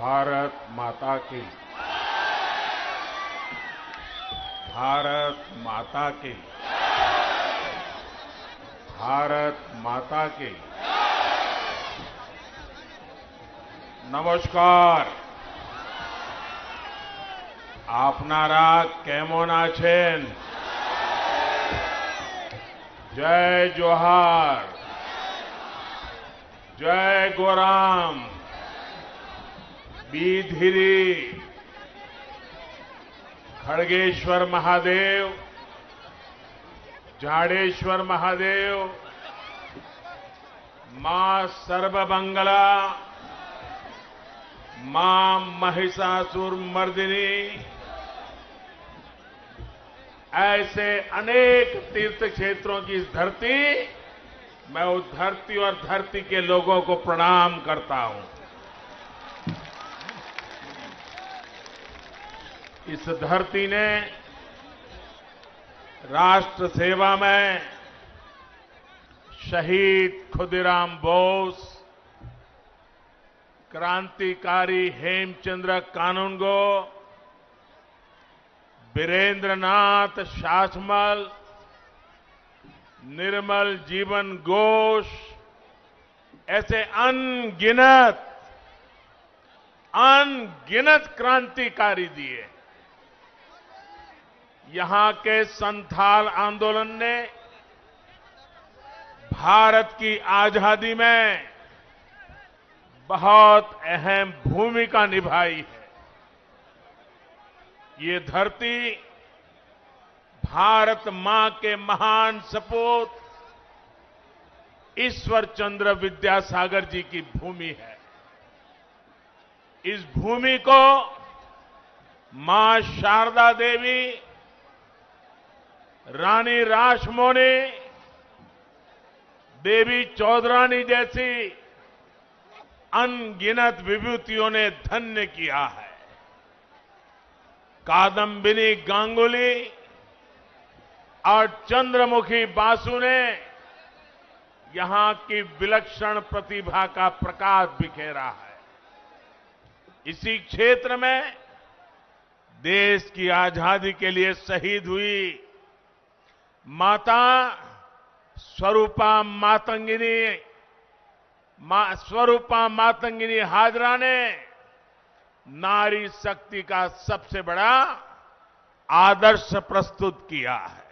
भारत माता की। भारत माता की। भारत माता की। নমস্কার। আপনারা কেমন আছেন? জয় জোহার। জয় গোরাম। बीधीरी। खड़गेश्वर महादेव, जाडेश्वर महादेव, मां सर्वमंगला, मां महिषासुर मर्दिनी, ऐसे अनेक तीर्थ क्षेत्रों की इस धरती, मैं उस धरती और धरती के लोगों को प्रणाम करता हूं। इस धरती ने राष्ट्र सेवा में शहीद खुदीराम बोस, क्रांतिकारी हेमचंद्र कानूनगो, वीरेंद्रनाथ शासमल, निर्मल जीवन घोष, ऐसे अनगिनत क्रांतिकारी दिए। यहां के संथाल आंदोलन ने भारत की आजादी में बहुत अहम भूमिका निभाई है। ये धरती भारत मां के महान सपूत ईश्वर चंद्र विद्यासागर जी की भूमि है। इस भूमि को मां शारदा देवी, रानी रासमोनी, देवी चौधरानी जैसी अनगिनत विभूतियों ने धन्य किया है। कादम्बिनी गांगुली और चंद्रमुखी बासु ने यहां की विलक्षण प्रतिभा का प्रकाश बिखेरा है। इसी क्षेत्र में देश की आजादी के लिए शहीद हुई माता स्वरूपा मातंगिनी हाजरा ने नारी शक्ति का सबसे बड़ा आदर्श प्रस्तुत किया है।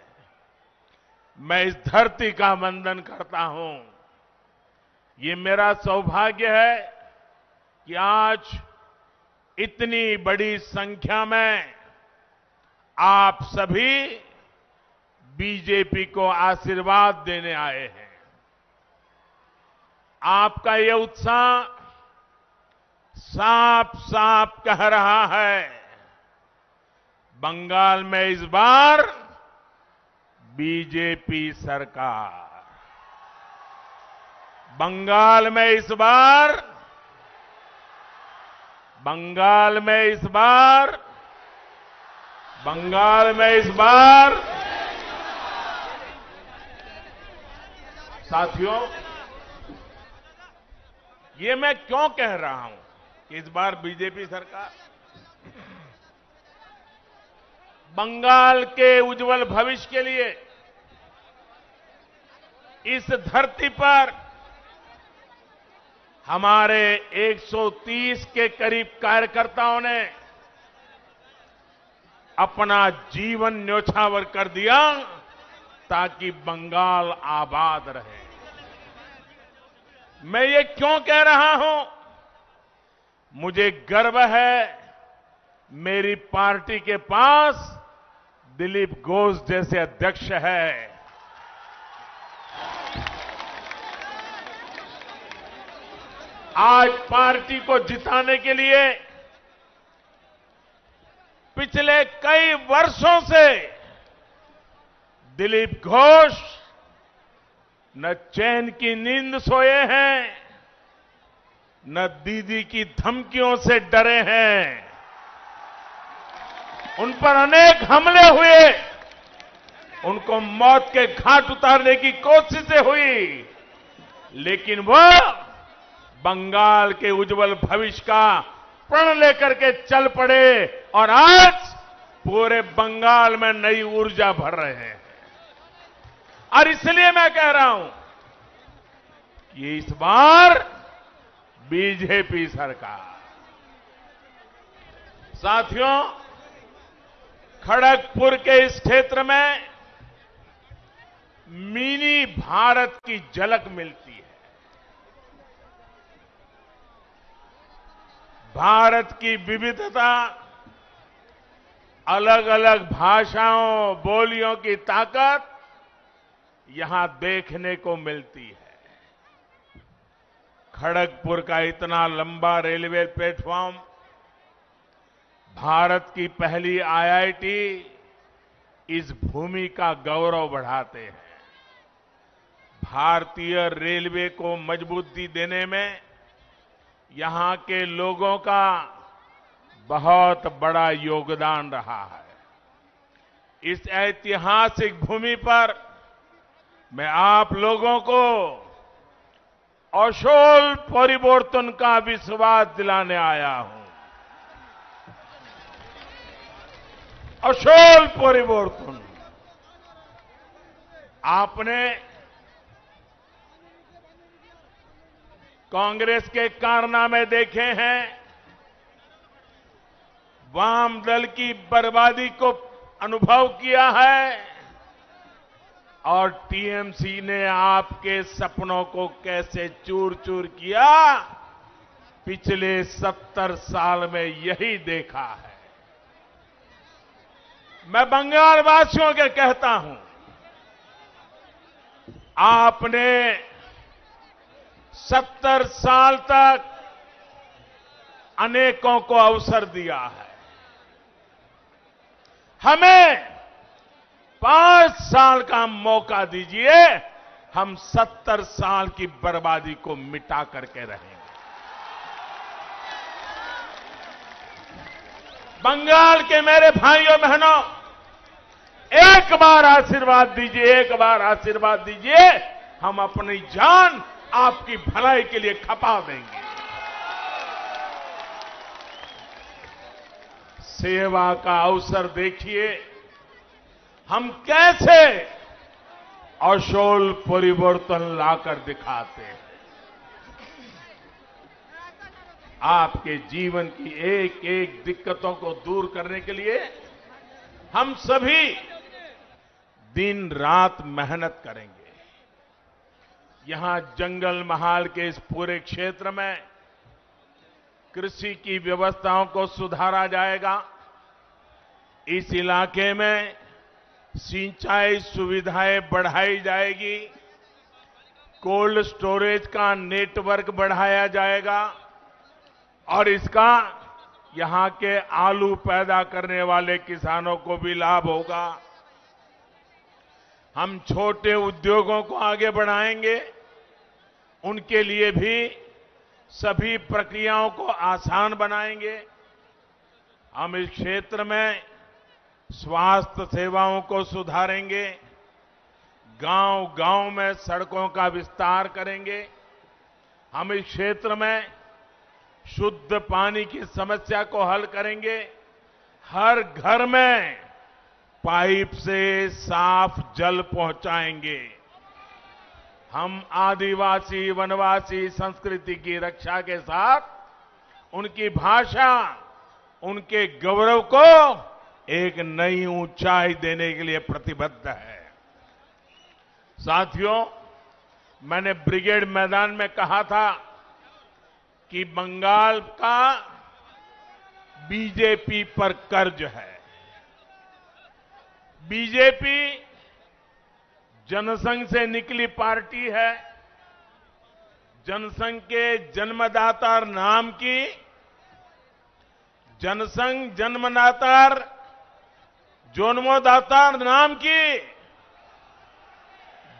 मैं इस धरती का वंदन करता हूं। ये मेरा सौभाग्य है कि आज इतनी बड़ी संख्या में आप सभी बीजेपी को आशीर्वाद देने आए हैं। आपका ये उत्साह साफ साफ कह रहा है, बंगाल में इस बार बीजेपी सरकार। बंगाल में इस बार साथियों, ये मैं क्यों कह रहा हूं कि इस बार बीजेपी सरकार? बंगाल के उज्जवल भविष्य के लिए इस धरती पर हमारे 130 के करीब कार्यकर्ताओं ने अपना जीवन न्योछावर कर दिया ताकि बंगाल आबाद रहे। मैं ये क्यों कह रहा हूं? मुझे गर्व है मेरी पार्टी के पास दिलीप घोष जैसे अध्यक्ष है। आज पार्टी को जिताने के लिए पिछले कई वर्षों से दिलीप घोष न चैन की नींद सोए हैं, न दीदी की धमकियों से डरे हैं। उन पर अनेक हमले हुए, उनको मौत के घाट उतारने की कोशिशें हुई, लेकिन वह बंगाल के उज्जवल भविष्य का प्रण लेकर के चल पड़े और आज पूरे बंगाल में नई ऊर्जा भर रहे हैं। और इसलिए मैं कह रहा हूं कि इस बार बीजेपी सरकार, साथियों, खड़गपुर के इस क्षेत्र में मिनी भारत की झलक मिलती है। भारत की विविधता, अलग अलग भाषाओं, बोलियों की ताकत यहां देखने को मिलती है। खड़गपुर का इतना लंबा रेलवे प्लेटफॉर्म भारत की पहली आईआईटी इस भूमि का गौरव बढ़ाते हैं। भारतीय रेलवे को मजबूती देने में यहां के लोगों का बहुत बड़ा योगदान रहा है। इस ऐतिहासिक भूमि पर मैं आप लोगों को असोल परिवर्तन का विश्वास दिलाने आया हूं। असोल परिवर्तन। आपने कांग्रेस के कारनामे देखे हैं, वाम दल की बर्बादी को अनुभव किया है और टीएमसी ने आपके सपनों को कैसे चूर चूर किया, पिछले 70 साल में यही देखा है। मैं बंगाल वासियों के कहता हूं, आपने 70 साल तक अनेकों को अवसर दिया है। हमें 5 साल का मौका दीजिए, हम 70 साल की बर्बादी को मिटा करके रहेंगे। बंगाल के मेरे भाइयों बहनों, एक बार आशीर्वाद दीजिए, एक बार आशीर्वाद दीजिए, हम अपनी जान आपकी भलाई के लिए खपा देंगे। सेवा का अवसर देखिए, हम कैसे असोल परिवर्तन लाकर दिखाते हैं। आपके जीवन की एक एक दिक्कतों को दूर करने के लिए हम सभी दिन रात मेहनत करेंगे। यहां जंगल महाल के इस पूरे क्षेत्र में कृषि की व्यवस्थाओं को सुधारा जाएगा। इस इलाके में सिंचाई सुविधाएं बढ़ाई जाएगी। कोल्ड स्टोरेज का नेटवर्क बढ़ाया जाएगा और इसका यहां के आलू पैदा करने वाले किसानों को भी लाभ होगा। हम छोटे उद्योगों को आगे बढ़ाएंगे, उनके लिए भी सभी प्रक्रियाओं को आसान बनाएंगे। हम इस क्षेत्र में स्वास्थ्य सेवाओं को सुधारेंगे, गांव-गांव में सड़कों का विस्तार करेंगे। हम इस क्षेत्र में शुद्ध पानी की समस्या को हल करेंगे। हर घर में पाइप से साफ जल पहुंचाएंगे। हम आदिवासी वनवासी संस्कृति की रक्षा के साथ उनकी भाषा, उनके गौरव को एक नई ऊंचाई देने के लिए प्रतिबद्ध है। साथियों, मैंने ब्रिगेड मैदान में कहा था कि बंगाल का बीजेपी पर कर्ज है। बीजेपी जनसंघ से निकली पार्टी है। जनसंघ के जन्मदाता नाम की, जनसंघ जन्मदाता जन्मदाता नाम की,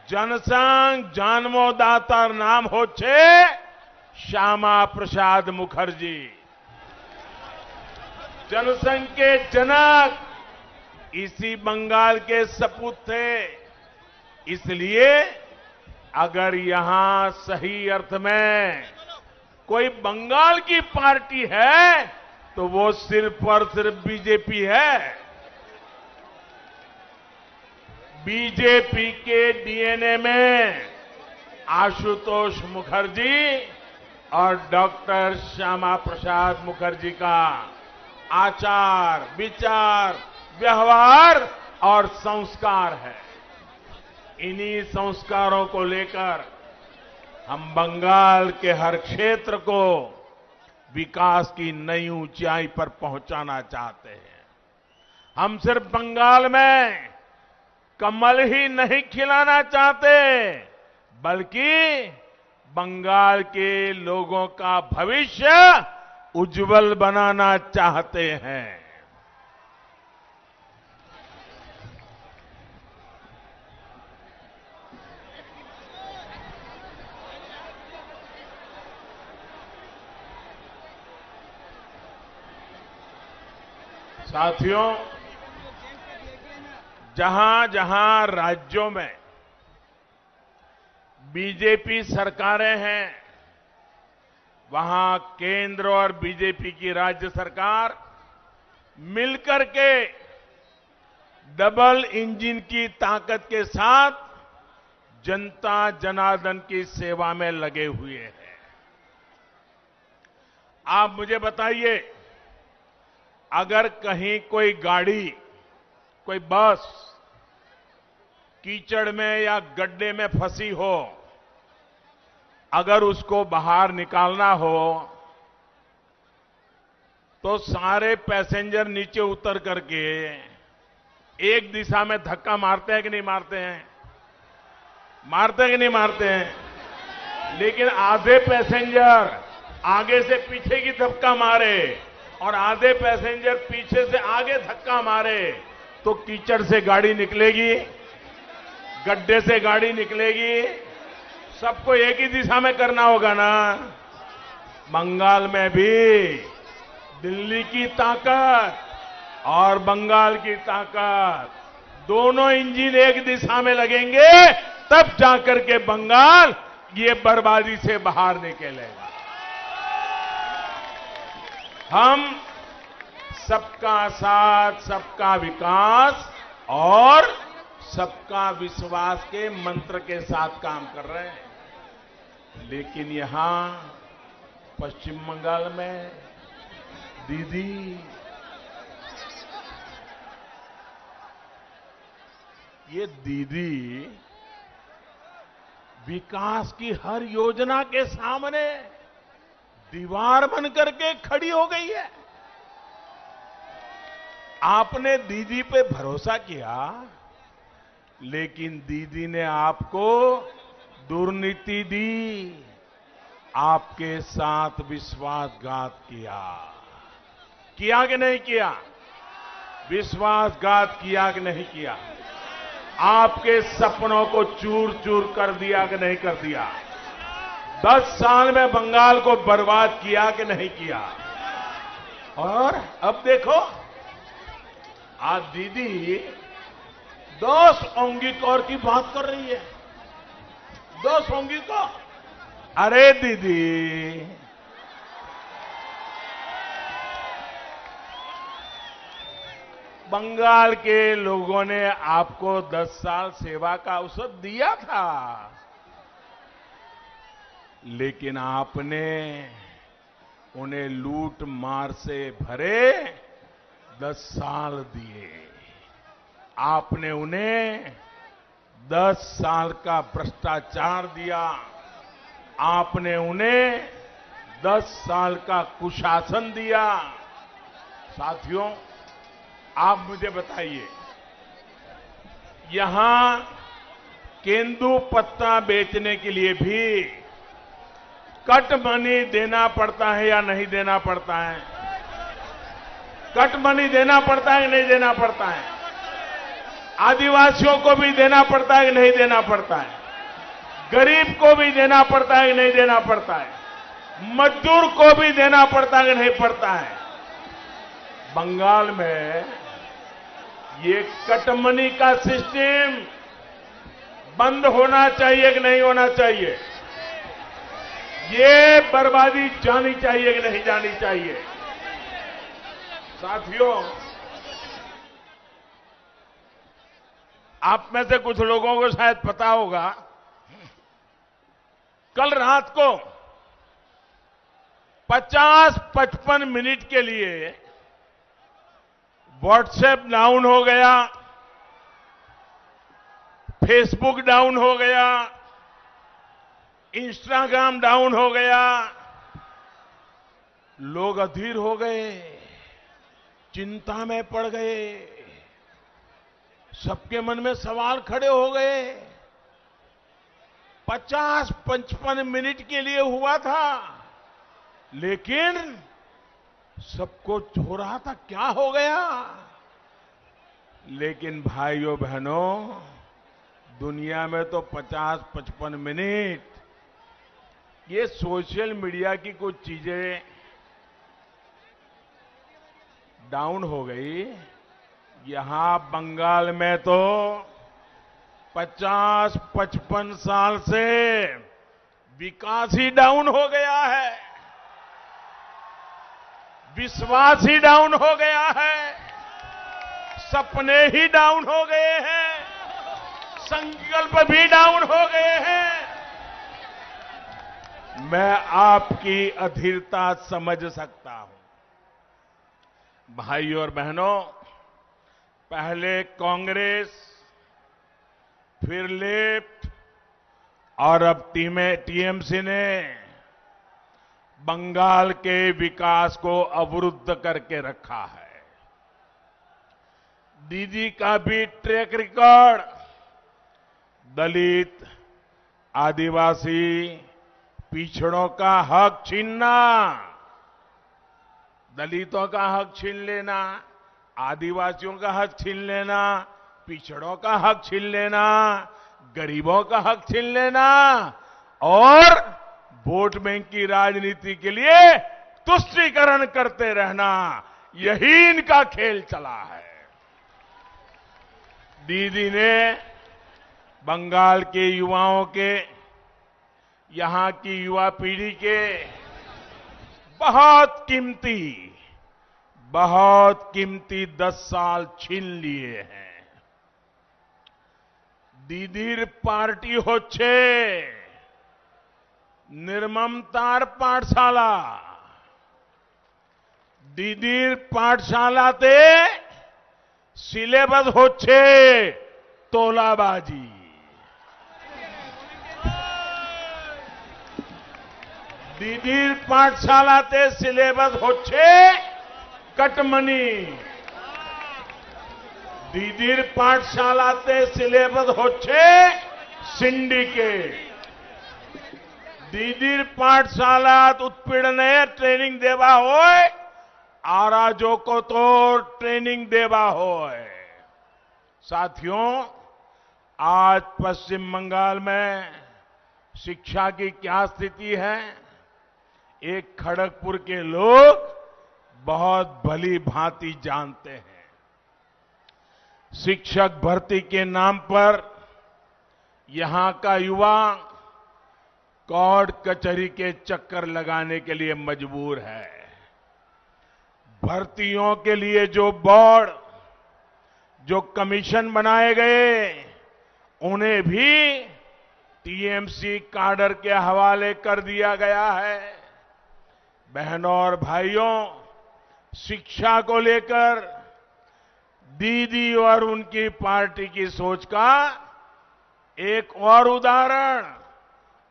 जनसंघ जन्मदाता नाम होच्छे श्यामा प्रसाद मुखर्जी। जनसंघ के जनक इसी बंगाल के सपूत थे। इसलिए अगर यहां सही अर्थ में कोई बंगाल की पार्टी है तो वो सिर्फ और सिर्फ बीजेपी है। बीजेपी के डीएनए में आशुतोष मुखर्जी और डॉक्टर श्यामा प्रसाद मुखर्जी का आचार, विचार, व्यवहार और संस्कार है। इन्हीं संस्कारों को लेकर हम बंगाल के हर क्षेत्र को विकास की नई ऊंचाई पर पहुंचाना चाहते हैं। हम सिर्फ बंगाल में कमल ही नहीं खिलाना चाहते, बल्कि बंगाल के लोगों का भविष्य उज्जवल बनाना चाहते हैं। साथियों, जहां जहां राज्यों में बीजेपी सरकारें हैं, वहां केंद्र और बीजेपी की राज्य सरकार मिलकर के डबल इंजन की ताकत के साथ जनता जनार्दन की सेवा में लगे हुए हैं। आप मुझे बताइए, अगर कहीं कोई गाड़ी, कोई बस कीचड़ में या गड्ढे में फंसी हो, अगर उसको बाहर निकालना हो तो सारे पैसेंजर नीचे उतर करके एक दिशा में धक्का मारते हैं कि नहीं मारते हैं? मारते हैं कि नहीं मारते हैं? लेकिन आधे पैसेंजर आगे से पीछे की धक्का मारे और आधे पैसेंजर पीछे से आगे धक्का मारे तो कीचड़ से गाड़ी निकलेगी, गड्ढे से गाड़ी निकलेगी। सबको एक ही दिशा में करना होगा ना। बंगाल में भी दिल्ली की ताकत और बंगाल की ताकत, दोनों इंजन एक दिशा में लगेंगे, तब जाकर के बंगाल ये बर्बादी से बाहर निकलेगा। हम सबका साथ, सबका विकास और सबका विश्वास के मंत्र के साथ काम कर रहे हैं। लेकिन यहां पश्चिम बंगाल में दीदी, ये दीदी विकास की हर योजना के सामने दीवार बनकर के खड़ी हो गई है। आपने दीदी पे भरोसा किया, लेकिन दीदी ने आपको दुर्नीति दी, आपके साथ विश्वासघात किया। किया कि नहीं किया? विश्वासघात किया कि नहीं किया? आपके सपनों को चूर चूर कर दिया कि नहीं कर दिया? 10 साल में बंगाल को बर्बाद किया कि नहीं किया? और अब देखो, आज दीदी 10 औंगीकौर की बात कर रही है। 10 औंगीकौर। अरे दीदी, बंगाल के लोगों ने आपको 10 साल सेवा का अवसर दिया था, लेकिन आपने उन्हें लूट मार से भरे 10 साल दिए। आपने उन्हें 10 साल का भ्रष्टाचार दिया। आपने उन्हें 10 साल का कुशासन दिया। साथियों, आप मुझे बताइए, यहां केंदू पत्ता बेचने के लिए भी कट मनी देना पड़ता है या नहीं देना पड़ता है? कट मनी देना पड़ता है कि नहीं देना पड़ता है? आदिवासियों को भी देना पड़ता है कि नहीं देना पड़ता है? गरीब को भी देना पड़ता है कि नहीं देना पड़ता है? मजदूर को भी देना पड़ता है कि नहीं पड़ता है? बंगाल में ये कट मनी का सिस्टम बंद होना चाहिए कि नहीं होना चाहिए? ये बर्बादी जानी चाहिए कि नहीं जानी चाहिए? साथियों, आप में से कुछ लोगों को शायद पता होगा, कल रात को 50-55 मिनट के लिए व्हाट्सएप डाउन हो गया, फेसबुक डाउन हो गया, इंस्टाग्राम डाउन हो गया। लोग अधीर हो गए, चिंता में पड़ गए, सबके मन में सवाल खड़े हो गए। 50-55 मिनट के लिए हुआ था, लेकिन सबको हो रहा था क्या हो गया। लेकिन भाइयों बहनों, दुनिया में तो 50-55 मिनट ये सोशल मीडिया की कुछ चीजें डाउन हो गई। यहां बंगाल में तो 50-55 साल से विकास ही डाउन हो गया है, विश्वास ही डाउन हो गया है, सपने ही डाउन हो गए हैं, संकल्प भी डाउन हो गए हैं। मैं आपकी अधीरता समझ सकता हूं। भाइयों और बहनों, पहले कांग्रेस, फिर लेफ्ट और अब टीएमसी ने बंगाल के विकास को अवरुद्ध करके रखा है। दीदी का भी ट्रैक रिकॉर्ड दलित, आदिवासी, पिछड़ों का हक छीनना, दलितों का हक छीन लेना, आदिवासियों का हक छीन लेना, पिछड़ों का हक छीन लेना, गरीबों का हक छीन लेना और वोट बैंक की राजनीति के लिए तुष्टीकरण करते रहना, यही इनका खेल चला है। दीदी ने बंगाल के युवाओं के, यहां की युवा पीढ़ी के बहुत कीमती 10 साल छीन लिए हैं। दीदीर पार्टी होच्छे निर्ममतार पाठशाला। दीदीर पाठशालाते सिलेबस होच्छे तोलाबाजी। दीदीर पाठशालाते सिलेबस होच्छे कटमनी। दीदीर पाठशालाते सिलेबस होच्छे सिंडिकेट। दीदीर पाठशालात उत्पीड़ने ट्रेनिंग देवा होय, आराजो को तो ट्रेनिंग देवा होय। साथियों, आज पश्चिम बंगाल में शिक्षा की क्या स्थिति है, एक खड़गपुर के लोग बहुत भली भांति जानते हैं। शिक्षक भर्ती के नाम पर यहां का युवा कोर्ट कचहरी के चक्कर लगाने के लिए मजबूर है। भर्तियों के लिए जो बोर्ड, जो कमीशन बनाए गए, उन्हें भी टीएमसी काडर के हवाले कर दिया गया है। बहनों और भाइयों, शिक्षा को लेकर दीदी और उनकी पार्टी की सोच का एक और उदाहरण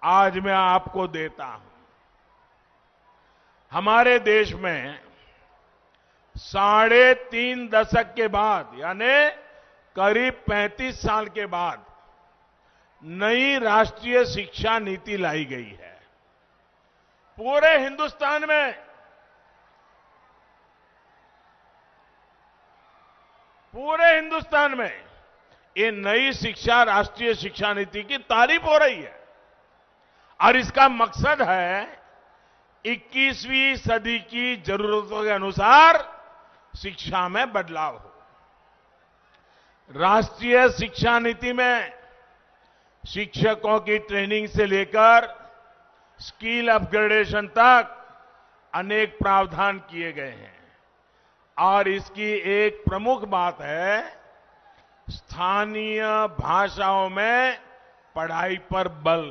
आज मैं आपको देता हूं। हमारे देश में 3.5 दशक के बाद, यानी करीब 35 साल के बाद नई राष्ट्रीय शिक्षा नीति लाई गई है। पूरे हिंदुस्तान में ये नई राष्ट्रीय शिक्षा नीति की तारीफ हो रही है और इसका मकसद है 21वीं सदी की जरूरतों के अनुसार शिक्षा में बदलाव हो। राष्ट्रीय शिक्षा नीति में शिक्षकों की ट्रेनिंग से लेकर स्किल अपग्रेडेशन तक अनेक प्रावधान किए गए हैं। और इसकी एक प्रमुख बात है, स्थानीय भाषाओं में पढ़ाई पर बल।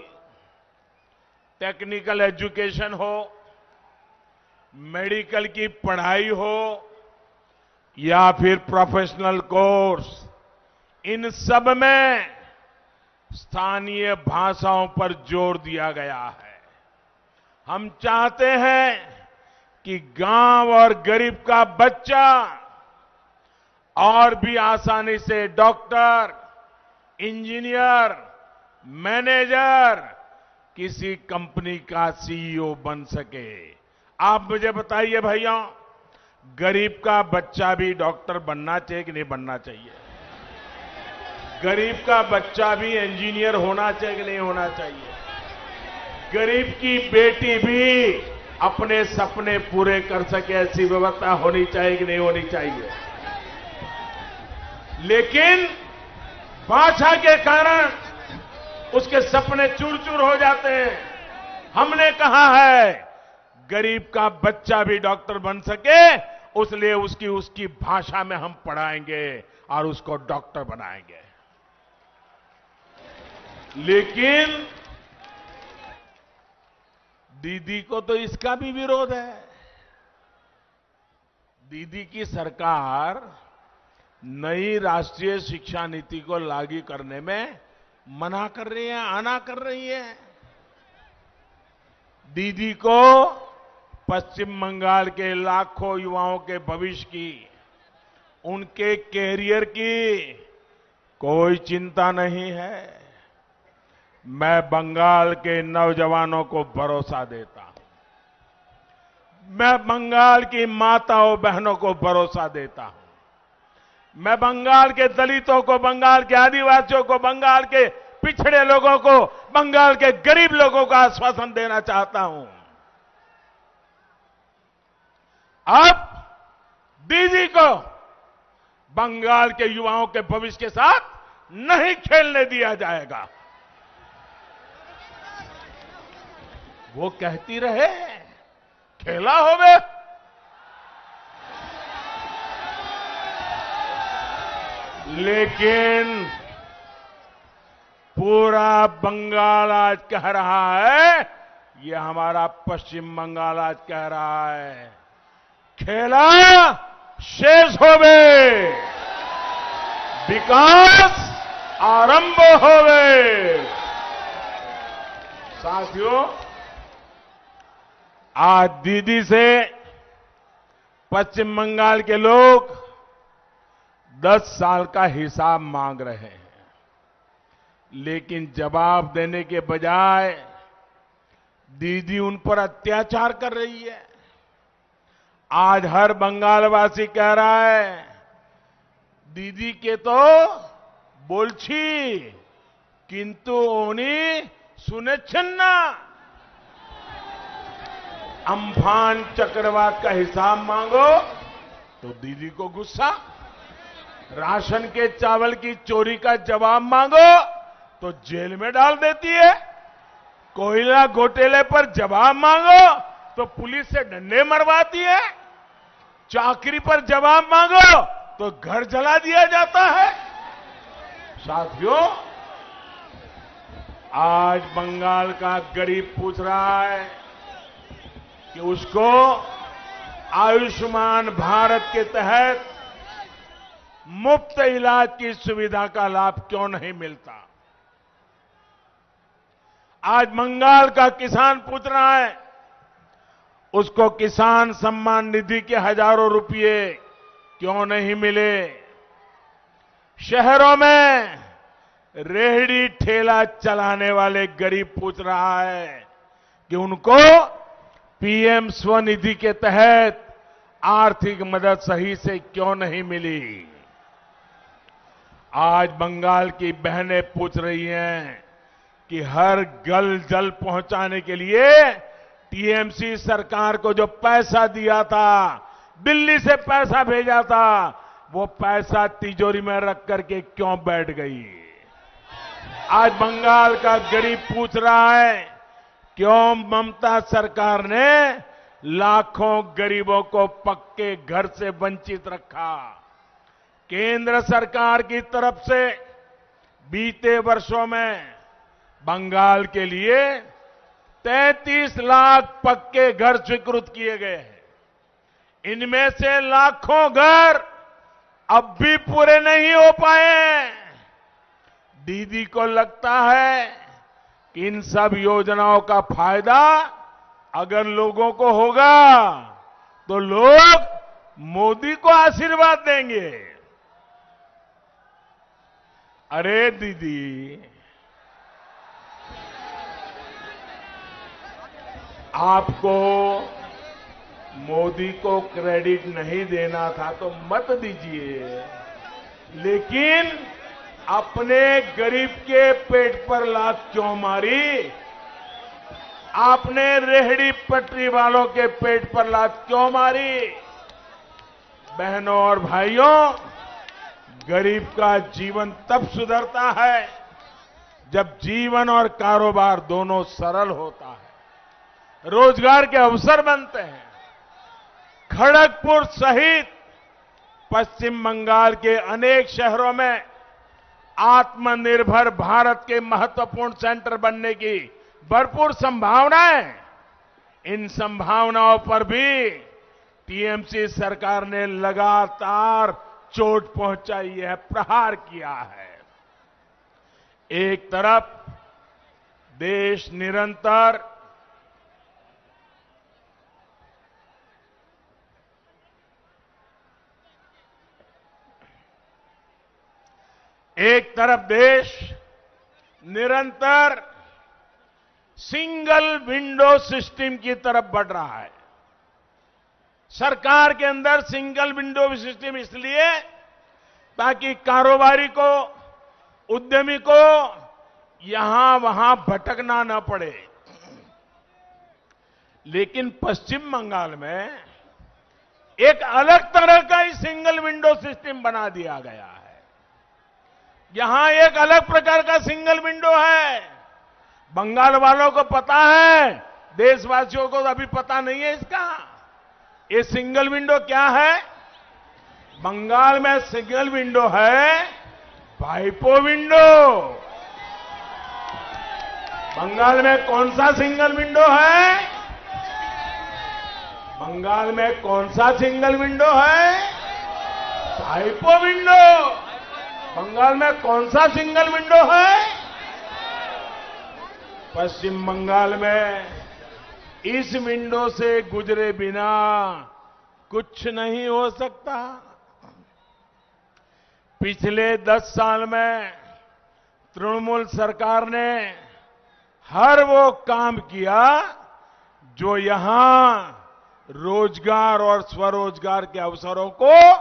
टेक्निकल एजुकेशन हो, मेडिकल की पढ़ाई हो या फिर प्रोफेशनल कोर्स, इन सब में स्थानीय भाषाओं पर जोर दिया गया है। हम चाहते हैं कि गांव और गरीब का बच्चा और भी आसानी से डॉक्टर, इंजीनियर, मैनेजर, किसी कंपनी का सीईओ बन सके। आप मुझे बताइए भैया, गरीब का बच्चा भी डॉक्टर बनना चाहिए कि नहीं बनना चाहिए? गरीब का बच्चा भी इंजीनियर होना चाहिए कि नहीं होना चाहिए? गरीब की बेटी भी अपने सपने पूरे कर सके, ऐसी व्यवस्था होनी चाहिए कि नहीं होनी चाहिए? लेकिन भाषा के कारण उसके सपने चूर चूर हो जाते हैं। हमने कहा है गरीब का बच्चा भी डॉक्टर बन सके, उसलिए उसकी भाषा में हम पढ़ाएंगे और उसको डॉक्टर बनाएंगे। लेकिन दीदी को तो इसका भी विरोध है। दीदी की सरकार नई राष्ट्रीय शिक्षा नीति को लागू करने में मना कर रही है, आना कर रही है। दीदी को पश्चिम बंगाल के लाखों युवाओं के भविष्य की, उनके कैरियर की कोई चिंता नहीं है। मैं बंगाल के नौजवानों को भरोसा देता हूं। मैं बंगाल की माताओं बहनों को भरोसा देता हूं। मैं बंगाल के दलितों को, बंगाल के आदिवासियों को, बंगाल के पिछड़े लोगों को, बंगाल के गरीब लोगों को आश्वासन देना चाहता हूं। अब दीदी को बंगाल के युवाओं के भविष्य के साथ नहीं खेलने दिया जाएगा। वो कहती रहे खेला होवे, लेकिन पूरा बंगाल आज कह रहा है, ये हमारा पश्चिम बंगाल आज कह रहा है, खेला शेष होवे, विकास आरंभ होवे। साथियों, आज दीदी से पश्चिम बंगाल के लोग 10 साल का हिसाब मांग रहे हैं, लेकिन जवाब देने के बजाय दीदी उन पर अत्याचार कर रही है। आज हर बंगालवासी कह रहा है, दीदी के तो बोलछी किंतु उन्हीं सुनेच्छन्ना। अम्फान चक्रवात का हिसाब मांगो तो दीदी को गुस्सा, राशन के चावल की चोरी का जवाब मांगो तो जेल में डाल देती है, कोयला घोटाले पर जवाब मांगो तो पुलिस से डंडे मरवाती है, चाकरी पर जवाब मांगो तो घर जला दिया जाता है। साथियों, आज बंगाल का गरीब पूछ रहा है कि उसको आयुष्मान भारत के तहत मुफ्त इलाज की सुविधा का लाभ क्यों नहीं मिलता। आज बंगाल का किसान पूछ रहा है, उसको किसान सम्मान निधि के हजारों रुपए क्यों नहीं मिले। शहरों में रेहड़ी ठेला चलाने वाले गरीब पूछ रहा है कि उनको पीएम स्वनिधि के तहत आर्थिक मदद सही से क्यों नहीं मिली। आज बंगाल की बहनें पूछ रही हैं कि हर गल जल पहुंचाने के लिए टीएमसी सरकार को जो पैसा दिया था, दिल्ली से पैसा भेजा था, वो पैसा तिजोरी में रख करके क्यों बैठ गई। आज बंगाल का गरीब पूछ रहा है क्यों ममता सरकार ने लाखों गरीबों को पक्के घर से वंचित रखा? केंद्र सरकार की तरफ से बीते वर्षों में बंगाल के लिए 33 लाख पक्के घर स्वीकृत किए गए हैं। इनमें से लाखों घर अब भी पूरे नहीं हो पाए। दीदी को लगता है कि इन सब योजनाओं का फायदा अगर लोगों को होगा तो लोग मोदी को आशीर्वाद देंगे। अरे दीदी, आपको मोदी को क्रेडिट नहीं देना था तो मत दीजिए, लेकिन अपने गरीब के पेट पर लात क्यों मारी? आपने रेहड़ी पटरी वालों के पेट पर लात क्यों मारी? बहनों और भाइयों, गरीब का जीवन तब सुधरता है जब जीवन और कारोबार दोनों सरल होता है, रोजगार के अवसर बनते हैं। खड़गपुर सहित पश्चिम बंगाल के अनेक शहरों में आत्मनिर्भर भारत के महत्वपूर्ण सेंटर बनने की भरपूर संभावनाएं। इन संभावनाओं पर भी टीएमसी सरकार ने लगातार चोट पहुंचाई है, प्रहार किया है। एक तरफ देश निरंतर सिंगल विंडो सिस्टम की तरफ बढ़ रहा है। सरकार के अंदर सिंगल विंडो सिस्टम इसलिए ताकि कारोबारी को, उद्यमी को यहां वहां भटकना न पड़े। लेकिन पश्चिम बंगाल में एक अलग तरह का ही सिंगल विंडो सिस्टम बना दिया गया है। यहां एक अलग प्रकार का सिंगल विंडो है। बंगाल वालों को पता है, देशवासियों को अभी पता नहीं है इसका। ये सिंगल विंडो क्या है? बंगाल में सिंगल विंडो है वाइपो विंडो। बंगाल में कौन सा सिंगल विंडो है? बंगाल में कौन सा सिंगल विंडो है? वाइपो विंडो। बंगाल में कौन सा सिंगल विंडो है? पश्चिम बंगाल में इस विंडो से गुजरे बिना कुछ नहीं हो सकता। पिछले 10 साल में तृणमूल सरकार ने हर वो काम किया जो यहां रोजगार और स्वरोजगार के अवसरों को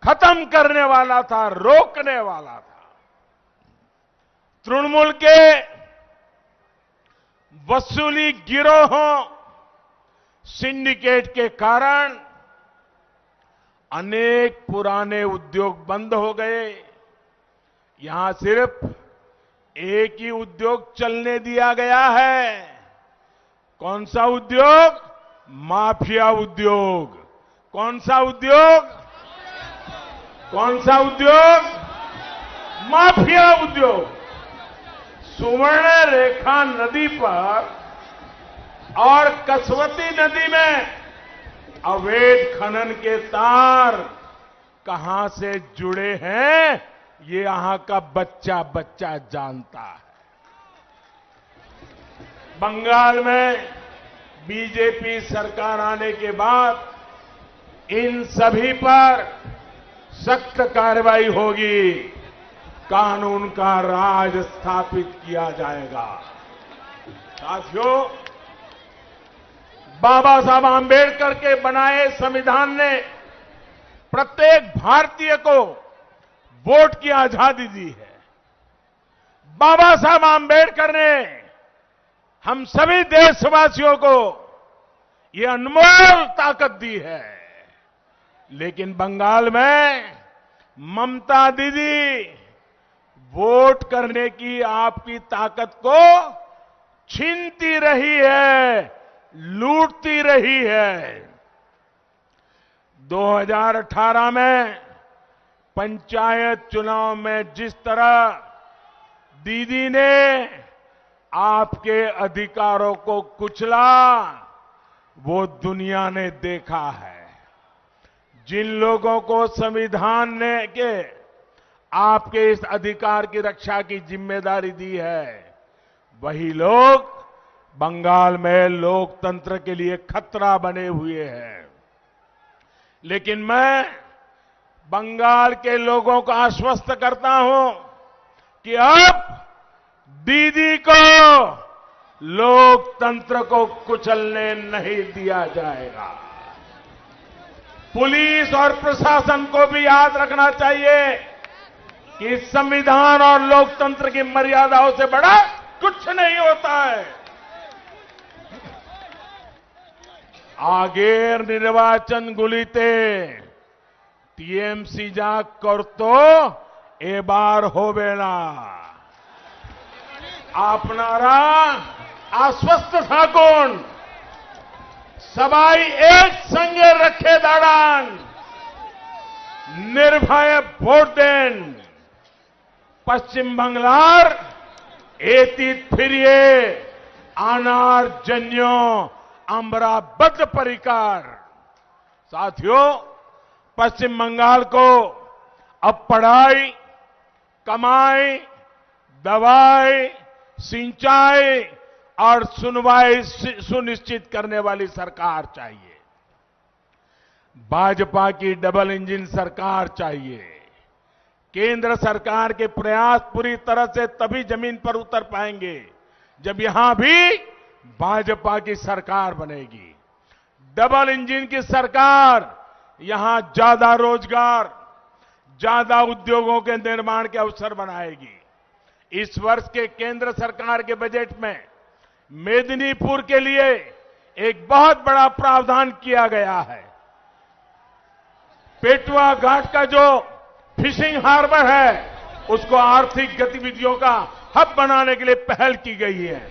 खत्म करने वाला था, रोकने वाला था। तृणमूल के वसूली गिरोहों, सिंडिकेट के कारण अनेक पुराने उद्योग बंद हो गए। यहां सिर्फ एक ही उद्योग चलने दिया गया है। कौन सा उद्योग? माफिया उद्योग। कौन सा उद्योग? कौन सा उद्योग? माफिया उद्योग। सुवर्ण रेखा नदी पर और कसवती नदी में अवैध खनन के तार कहां से जुड़े हैं, ये यहां का बच्चा बच्चा जानता है। बंगाल में बीजेपी सरकार आने के बाद इन सभी पर सख्त कार्रवाई होगी, कानून का राज स्थापित किया जाएगा। साथियों, बाबा साहब आंबेडकर के बनाए संविधान ने प्रत्येक भारतीय को वोट की आजादी दी है। बाबा साहब आंबेडकर ने हम सभी देशवासियों को ये अनमोल ताकत दी है। लेकिन बंगाल में ममता दीदी वोट करने की आपकी ताकत को छीनती रही है, लूटती रही है। 2018 में पंचायत चुनाव में जिस तरह दीदी ने आपके अधिकारों को कुचला, वो दुनिया ने देखा है। जिन लोगों को संविधान ने के आपके इस अधिकार की रक्षा की जिम्मेदारी दी है, वही लोग बंगाल में लोकतंत्र के लिए खतरा बने हुए हैं। लेकिन मैं बंगाल के लोगों को आश्वस्त करता हूं कि अब दीदी को लोकतंत्र को कुचलने नहीं दिया जाएगा। पुलिस और प्रशासन को भी याद रखना चाहिए कि संविधान और लोकतंत्र की मर्यादाओं से बड़ा कुछ नहीं होता है। আগের নির্বাচনগুলিতে টিএমসি যা করত এবার হবে না। আপনারা আশ্বস্ত থাকুন, সবাই একসঙ্গে রক্ষে দাঁড়ান, নির্ভয়ে ভোট দেন। পশ্চিম বাংলার এতিত ফিরিয়ে আনার জন্য আমরা बद्धपरिकर। साथियों, पश्चिम बंगाल को अब पढ़ाई, कमाई, दवाई, सिंचाई और सुनवाई सुनिश्चित करने वाली सरकार चाहिए। भाजपा की डबल इंजन सरकार चाहिए। केंद्र सरकार के प्रयास पूरी तरह से तभी जमीन पर उतर पाएंगे जब यहां भी भाजपा की सरकार बनेगी। डबल इंजन की सरकार यहां ज्यादा रोजगार, ज्यादा उद्योगों के निर्माण के अवसर बनाएगी। इस वर्ष के केंद्र सरकार के बजट में मेदिनीपुर के लिए एक बहुत बड़ा प्रावधान किया गया है। पेटवा घाट का जो फिशिंग हार्बर है, उसको आर्थिक गतिविधियों का हब बनाने के लिए पहल की गई है।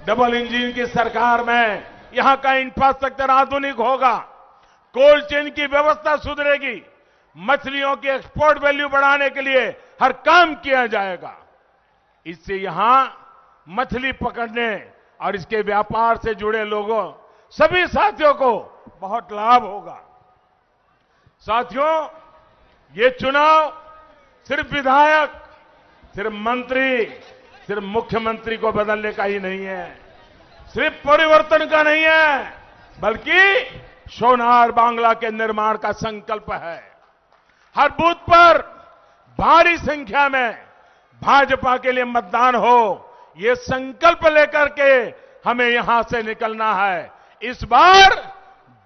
डबल इंजन की सरकार में यहां का इंफ्रास्ट्रक्चर आधुनिक होगा, कोल्ड चेन की व्यवस्था सुधरेगी, मछलियों की एक्सपोर्ट वैल्यू बढ़ाने के लिए हर काम किया जाएगा। इससे यहां मछली पकड़ने और इसके व्यापार से जुड़े लोगों, सभी साथियों को बहुत लाभ होगा। साथियों, ये चुनाव सिर्फ विधायक, सिर्फ मंत्री, सिर्फ मुख्यमंत्री को बदलने का ही नहीं है, सिर्फ परिवर्तन का नहीं है, बल्कि सोनार बांग्ला के निर्माण का संकल्प है। हर बूथ पर भारी संख्या में भाजपा के लिए मतदान हो, ये संकल्प लेकर के हमें यहां से निकलना है। इस बार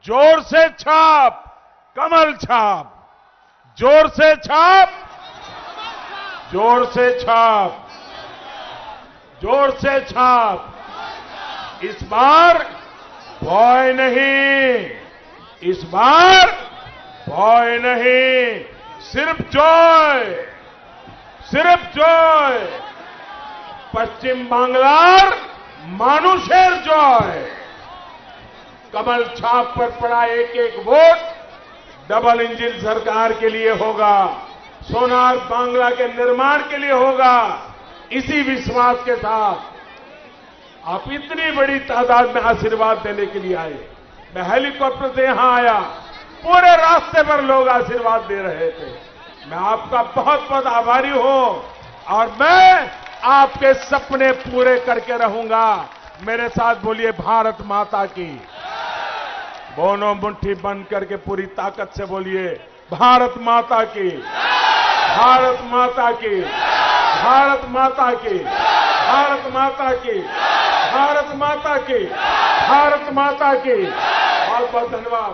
जोर से छाप, कमल छाप, जोर से छाप, जोर से छाप, जोर से छाप। इस बार भय नहीं, इस बार भय नहीं, सिर्फ जय, सिर्फ जय। पश्चिम बांग्लार मानुषेर जय। कमल छाप पर पड़ा एक एक वोट डबल इंजन सरकार के लिए होगा, सोनार बांग्ला के निर्माण के लिए होगा। इसी विश्वास के साथ आप इतनी बड़ी तादाद में आशीर्वाद देने के लिए आए। मैं हेलीकॉप्टर से यहां आया, पूरे रास्ते पर लोग आशीर्वाद दे रहे थे। मैं आपका बहुत बहुत आभारी हूं और मैं आपके सपने पूरे करके रहूंगा। मेरे साथ बोलिए भारत माता की। दोनों मुट्ठी बंद करके पूरी ताकत से बोलिए भारत माता की, भारत माता की, भारत माता की, भारत माता की, भारत माता की, भारत माता की। बहुत बहुत धन्यवाद।